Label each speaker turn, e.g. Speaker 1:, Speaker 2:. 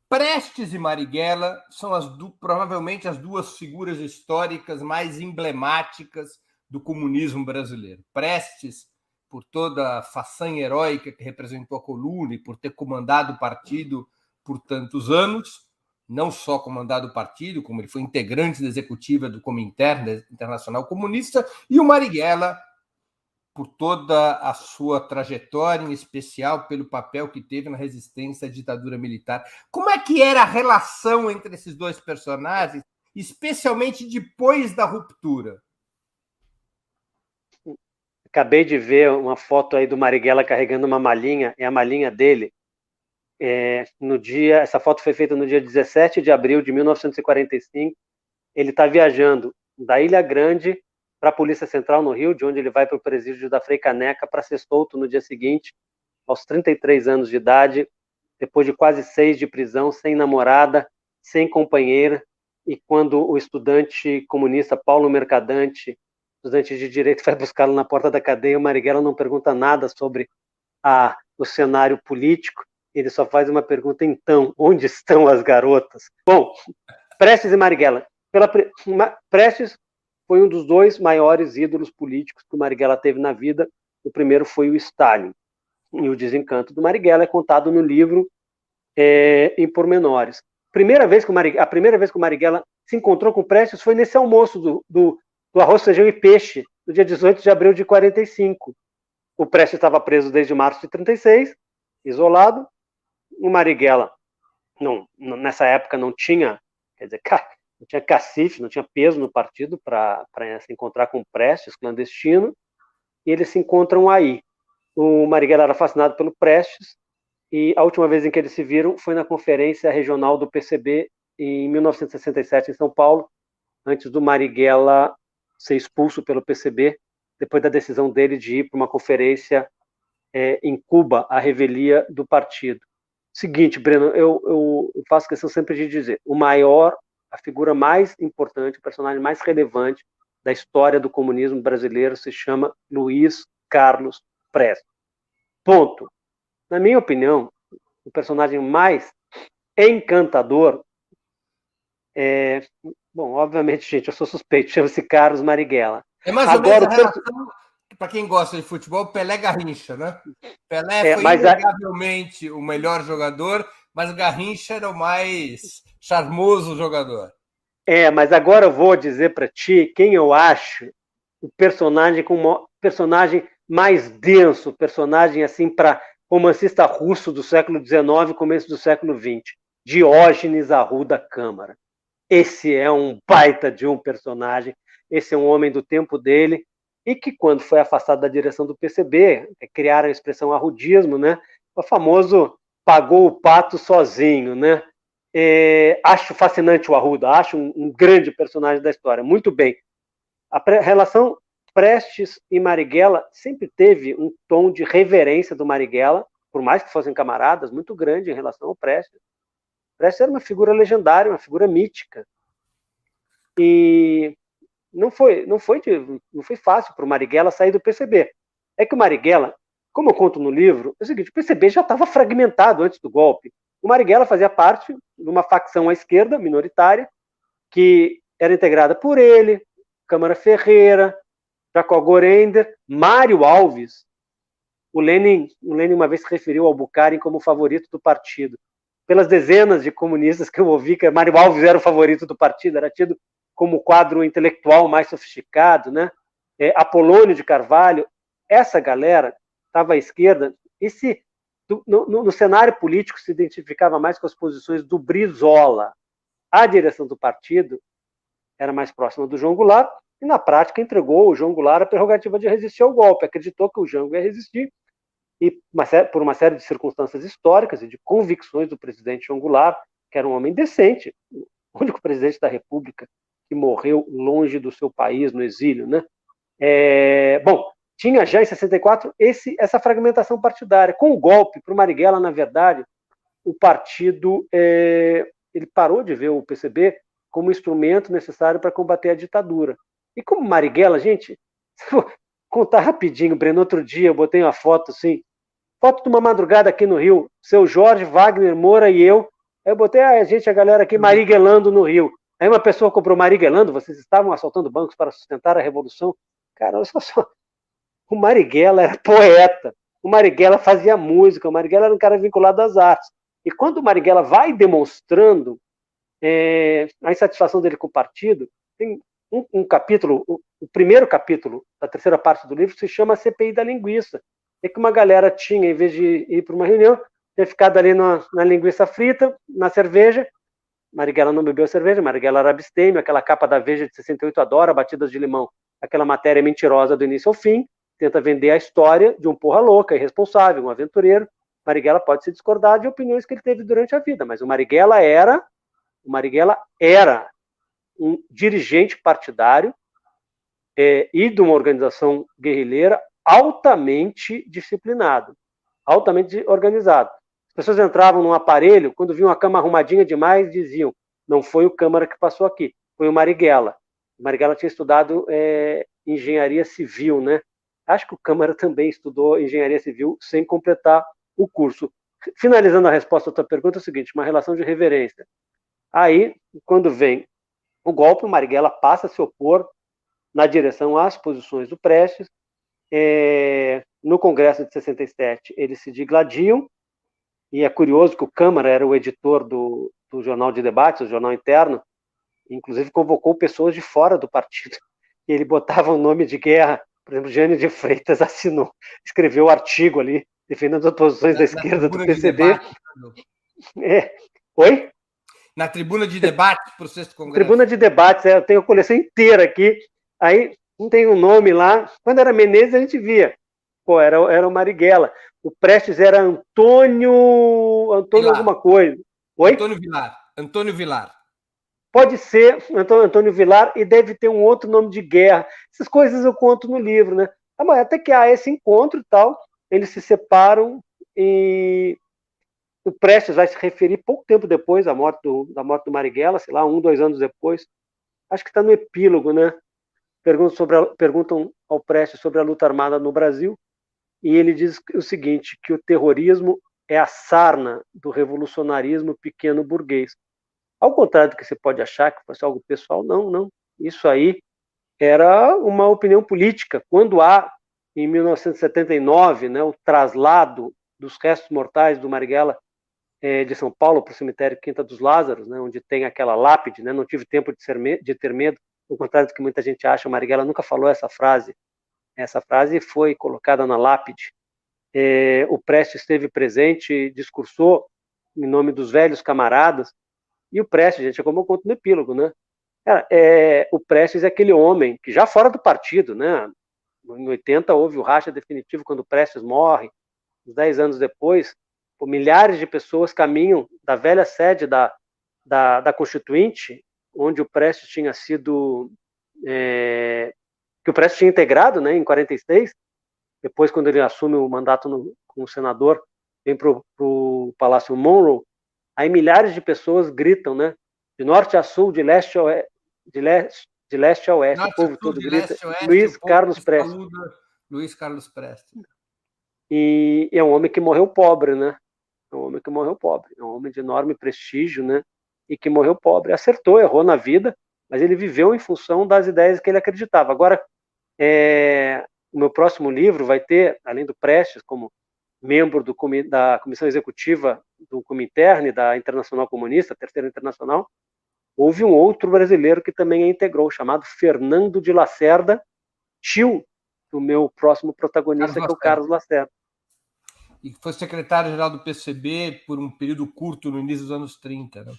Speaker 1: Prestes e Marighella são provavelmente as duas figuras históricas mais emblemáticas do comunismo brasileiro. Prestes, por toda a façanha heróica que representou a coluna e por ter comandado o partido por tantos anos, não só comandado o partido, como ele foi integrante da executiva do Comintern, da Internacional Comunista, e o Marighella, por toda a sua trajetória, em especial pelo papel que teve na resistência à ditadura militar. Como é que era a relação entre esses dois personagens, especialmente depois da ruptura?
Speaker 2: Acabei de ver uma foto aí do Marighella carregando uma malinha, é a malinha dele. Essa foto foi feita no dia 17 de abril de 1945. Ele está viajando da Ilha Grande para a Polícia Central no Rio, de onde ele vai para o presídio da Frei Caneca para ser solto no dia seguinte, aos 33 anos de idade, depois de quase 6 de prisão, sem namorada, sem companheira, e quando o estudante comunista Paulo Mercadante, estudante de direito, vai buscá-lo na porta da cadeia, o Marighella não pergunta nada sobre o cenário político, ele só faz uma pergunta: então, onde estão as garotas? Bom, Prestes e Marighella. Prestes foi um dos dois maiores ídolos políticos que o Marighella teve na vida. O primeiro foi o Stalin. E o desencanto do Marighella é contado no livro em pormenores. A primeira vez que o Marighella se encontrou com o Prestes foi nesse almoço do arroz, feijão e peixe, no dia 18 de abril de 45. O Prestes estava preso desde março de 36, isolado. O Marighella, nessa época, não tinha, não tinha cacife, não tinha peso no partido para se encontrar com o Prestes, clandestino, e eles se encontram aí. O Marighella era fascinado pelo Prestes, e a última vez em que eles se viram foi na conferência regional do PCB em 1967 em São Paulo, antes do Marighella ser expulso pelo PCB, depois da decisão dele de ir para uma conferência em Cuba, a revelia do partido. Seguinte, Breno, eu faço questão sempre de dizer, a figura mais importante, o personagem mais relevante da história do comunismo brasileiro se chama Luiz Carlos Prestes. Ponto. Na minha opinião, o personagem mais encantador bom, obviamente, gente, eu sou suspeito, chama-se Carlos Marighella.
Speaker 1: É mais ou menos a relação, para quem gosta de futebol, Pelé-Garrincha, né? Pelé foi inegavelmente o melhor jogador, mas Garrincha era o mais charmoso jogador.
Speaker 2: Mas agora eu vou dizer para ti quem eu acho o personagem mais denso, personagem assim para romancista russo do século XIX, começo do século XX, Diógenes Arruda Câmara. Esse é um baita de um personagem, esse é um homem do tempo dele, e que quando foi afastado da direção do PCB, criaram a expressão arrudismo, né? O famoso pagou o pato sozinho, né? Acho fascinante o Arruda, acho um grande personagem da história. Muito bem. A relação Prestes e Marighella sempre teve um tom de reverência do Marighella, por mais que fossem camaradas, muito grande em relação ao Prestes. Prestes era uma figura legendária, uma figura mítica. E não foi fácil para o Marighella sair do PCB. É que o Marighella, como eu conto no livro, é o seguinte: o PCB já estava fragmentado antes do golpe. O Marighella fazia parte de uma facção à esquerda, minoritária, que era integrada por ele, Câmara Ferreira, Jacó Gorender, Mário Alves. O Lenin uma vez se referiu ao Bukharin como o favorito do partido. Pelas dezenas de comunistas que eu ouvi, que Mário Alves era o favorito do partido, era tido como o quadro intelectual mais sofisticado, né? Apolônio de Carvalho, essa galera estava à esquerda, e no cenário político se identificava mais com as posições do Brizola. A direção do partido era mais próxima do João Goulart, e na prática entregou o João Goulart a prerrogativa de resistir ao golpe, acreditou que o Jango ia resistir, e por uma série de circunstâncias históricas e de convicções do presidente João Goulart, que era um homem decente, o único presidente da República que morreu longe do seu país, no exílio, né? Bom, tinha já em 64 essa fragmentação partidária. Com o golpe, para o Marighella, na verdade, o partido ele parou de ver o PCB como instrumento necessário para combater a ditadura. E como Marighella, gente, vou contar rapidinho, Breno, outro dia eu botei uma foto assim, foto de uma madrugada aqui no Rio, seu Jorge, Wagner Moura e eu, Aí eu botei a galera aqui mariguelando no Rio. Aí uma pessoa comprou mariguelando, vocês estavam assaltando bancos para sustentar a revolução. Cara, olha só. O Marighella era poeta, o Marighella fazia música, o Marighella era um cara vinculado às artes. E quando o Marighella vai demonstrando a insatisfação dele com o partido, tem um capítulo, o primeiro capítulo da terceira parte do livro se chama CPI da Linguiça. É que uma galera tinha, em vez de ir para uma reunião, tinha ficado ali na linguiça frita, na cerveja. Marighella não bebeu cerveja, Marighella era abstêmio, aquela capa da Veja de 68 adora batidas de limão, aquela matéria mentirosa do início ao fim, tenta vender a história de um porra louca, irresponsável, um aventureiro. Marighella pode se discordar de opiniões que ele teve durante a vida, mas o Marighella era um dirigente partidário e de uma organização guerrilheira altamente disciplinado, altamente organizado. As pessoas entravam num aparelho, quando viam a cama arrumadinha demais, diziam, não foi o Câmara que passou aqui, foi o Marighella. O Marighella tinha estudado engenharia civil, né? Acho que o Câmara também estudou engenharia civil sem completar o curso. Finalizando a resposta à tua pergunta, é o seguinte, uma relação de reverência. Aí, quando vem o golpe, o Marighella passa a se opor na direção às posições do Prestes. No Congresso de 67, eles se digladiam, e é curioso que o Câmara era o editor do Jornal de Debates, o jornal interno, inclusive convocou pessoas de fora do partido, e ele botava o nome de guerra. Por exemplo, Jânio de Freitas escreveu o artigo ali, defendendo as posições da esquerda do PCB. Oi?
Speaker 1: Na tribuna de debate para o 6º Congresso.
Speaker 2: Tribuna de debates, eu tenho a coleção inteira aqui. Aí não tem um nome lá. Quando era Menezes, a gente via. Pô, era o Marighella. O Prestes era Antônio alguma coisa. Oi?
Speaker 1: Antônio Vilar.
Speaker 2: Pode ser Antônio Vilar, e deve ter um outro nome de guerra. Essas coisas eu conto no livro, né? Até que há esse encontro e tal, eles se separam, e o Prestes vai se referir pouco tempo depois da morte do Marighella, sei lá, 2 anos depois. Acho que está no epílogo, né? Perguntam ao Prestes sobre a luta armada no Brasil, e ele diz o seguinte, que o terrorismo é a sarna do revolucionarismo pequeno burguês. Ao contrário do que você pode achar que fosse algo pessoal, não. Isso aí era uma opinião política. Quando há, em 1979, né, o traslado dos restos mortais do Marighella de São Paulo para o cemitério Quinta dos Lázaros, né, onde tem aquela lápide, né, não tive tempo de ter medo, ao contrário do que muita gente acha, o Marighella nunca falou essa frase. Essa frase foi colocada na lápide. O Prestes esteve presente, discursou em nome dos velhos camaradas. E o Prestes, gente, é como eu conto no epílogo, né? O Prestes é aquele homem que já fora do partido, né? Em 80 houve o racha definitivo quando o Prestes morre. Uns 10 anos depois, milhares de pessoas caminham da velha sede da Constituinte, onde o Prestes tinha sido... que o Prestes tinha integrado, né, em 46. Depois, quando ele assume o mandato como senador, vem para o Palácio Monroe. Aí milhares de pessoas gritam, né? De norte a sul, de leste a oeste, o povo todo grita. Luiz Carlos Prestes.
Speaker 1: Luiz Carlos Prestes.
Speaker 2: E é um homem que morreu pobre, né? É um homem que morreu pobre. É um homem de enorme prestígio, né? E que morreu pobre. Acertou, errou na vida, mas ele viveu em função das ideias que ele acreditava. Agora, o meu próximo livro vai ter, além do Prestes, como membro da Comissão Executiva do Comintern, da Internacional Comunista, Terceira Internacional, houve um outro brasileiro que também a integrou, chamado Fernando de Lacerda, tio do meu próximo protagonista, que é o Carlos Lacerda.
Speaker 1: E foi secretário-geral do PCB por um período curto, no início dos anos 30. Né?